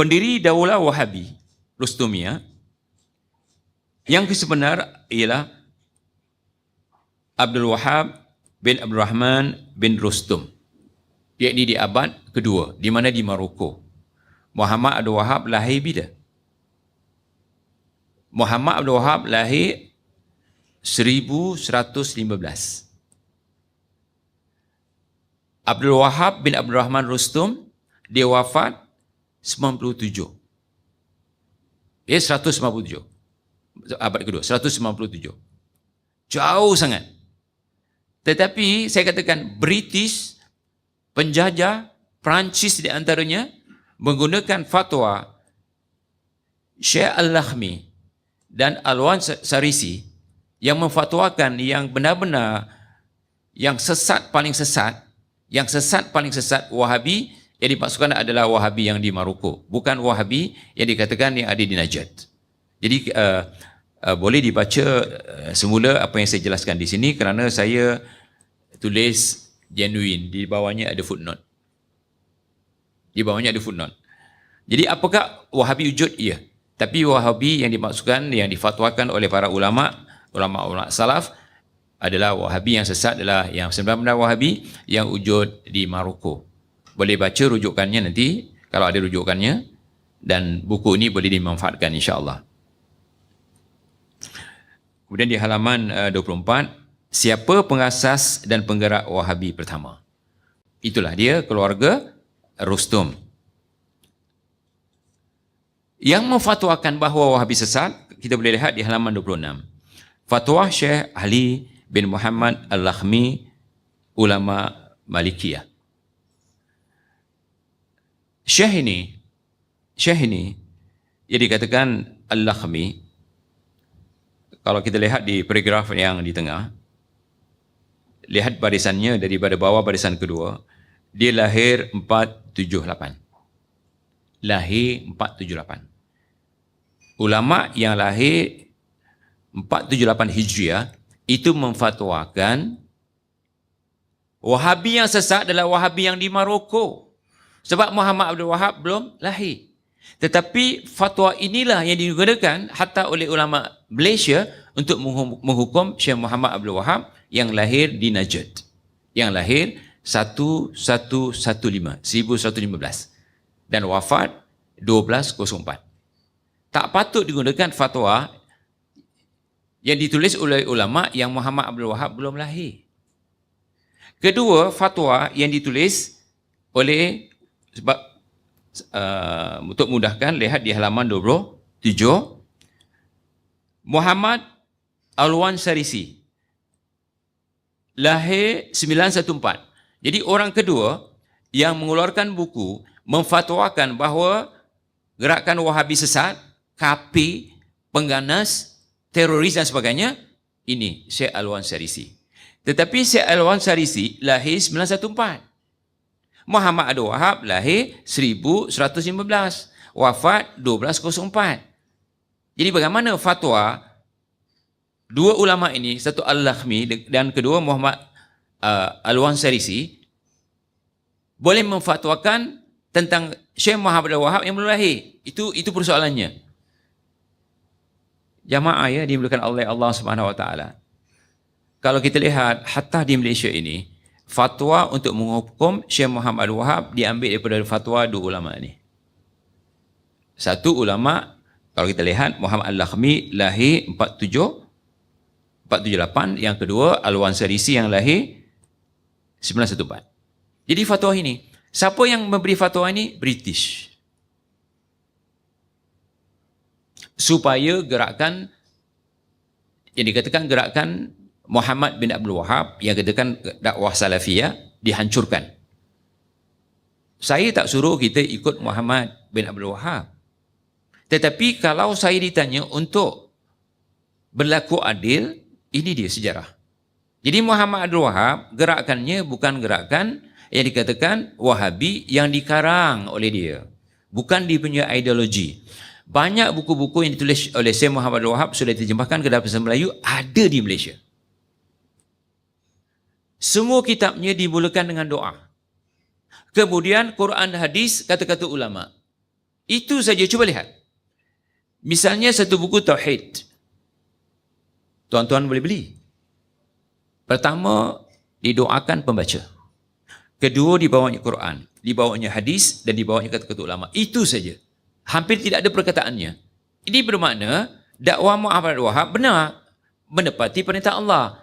pendiri Daulah Wahabi, Rustumiyah, yang sebenar ialah Abdul Wahab bin Abdul Rahman bin Rustum, iaitu di abad kedua, di mana di Maroko. Muhammad Abdul Wahab lahir bila? Muhammad Abdul Wahab lahir 1115. Abdul Wahab bin Abdul Rahman Rustum, dia wafat 97. Dia 197. Abad kedua, 197. Jauh sangat. Tetapi saya katakan British, penjajah, Perancis di antaranya menggunakan fatwa Syekh Al-Lakhmi dan Alwan Sarisi yang memfatwakan yang benar-benar yang sesat paling sesat, yang sesat paling sesat Wahabi yang dimaksudkan adalah Wahabi yang di Maroko, bukan Wahabi yang dikatakan yang ada di Najd. Jadi boleh dibaca semula apa yang saya jelaskan di sini kerana saya tulis genuine, di bawahnya ada footnote. Di bawahnya ada footnote. Jadi apakah Wahabi wujud? Ya. Tapi Wahabi yang dimaksudkan, yang difatwakan oleh para ulama salaf adalah Wahabi yang sesat, adalah yang sebenar-benar Wahabi yang wujud di Maroko. Boleh baca rujukannya nanti kalau ada rujukannya, dan buku ini boleh dimanfaatkan insya-Allah. Kemudian di halaman 24, siapa pengasas dan penggerak Wahabi pertama? Itulah dia, keluarga Rustum. Yang memfatwakan bahawa Wahabi sesat, kita boleh lihat di halaman 26. Fatwa Syekh Ali bin Muhammad Al-Lakhmi, ulama Malikiyah. Syekh ini yang dikatakan Al-Lakhmi, kalau kita lihat di paragraf yang di tengah, lihat barisannya daripada bawah barisan kedua, dia lahir 478. Lahir 478. Ulama yang lahir 478 Hijriah itu memfatwakan Wahabi yang sesat adalah Wahabi yang di Maroko. Sebab Muhammad Abdul Wahab belum lahir. Tetapi fatwa inilah yang digunakan hatta oleh ulama Malaysia untuk menghukum Syekh Muhammad Abdul Wahab yang lahir di Najd. Yang lahir 1115 dan wafat 1204. Tak patut digunakan fatwa yang ditulis oleh ulama yang Muhammad Abdul Wahab belum lahir. Kedua, fatwa yang ditulis oleh, sebab untuk mudahkan, lihat di halaman 27, Muhammad Alwan Sarisi, lahir 914. Jadi orang kedua yang mengeluarkan buku memfatwakan bahawa gerakan Wahabi sesat, kafir, pengganas, teroris dan sebagainya, ini Syekh Alwan Sarisi. Tetapi Syekh Alwan Sarisi lahir 914. Muhammad Abdul Wahab lahir 1115, wafat 1204. Jadi bagaimana fatwa dua ulama ini, satu Al-Lakhmi dan kedua Muhammad Alwan Sarisi, boleh memfatwakan tentang Syekh Muhammad Abdul Wahab yang belum lahir? Itu persoalannya. Jamaah ya, dimulakan oleh Allah Subhanahu Wa Taala. Kalau kita lihat hatta di Malaysia ini, fatwa untuk menghukum Syekh Muhammad Abdul Wahab diambil daripada fatwa dua ulama ini. Satu ulama, kalau kita lihat, Muhammad Al-Lakhmi lahir 478, yang kedua Alwan Sarisi yang lahir 914. Jadi fatwa ini, siapa yang memberi fatwa ini? British. Supaya gerakan yang dikatakan gerakan Muhammad bin Abdul Wahab, yang katakan dakwah salafiyah, dihancurkan. Saya tak suruh kita ikut Muhammad bin Abdul Wahab. Tetapi kalau saya ditanya untuk berlaku adil, ini dia sejarah. Jadi Muhammad Abdul Wahab, gerakannya bukan gerakan yang dikatakan Wahabi yang dikarang oleh dia. Bukan dia punya ideologi. Banyak buku-buku yang ditulis oleh Syekh Muhammad Abdul Wahab sudah diterjemahkan ke dalam bahasa Melayu, ada di Malaysia. Semua kitabnya dimulakan dengan doa. Kemudian Quran, hadis, kata-kata ulama. Itu saja, cuba lihat. Misalnya satu buku Tauhid. Tuan-tuan boleh beli. Pertama, didoakan pembaca. Kedua, dibawanya Quran. Dibawanya hadis dan dibawanya kata-kata ulama. Itu saja. Hampir tidak ada perkataannya. Ini bermakna dakwah Muhammad Wahab benar. Menepati perintah Allah.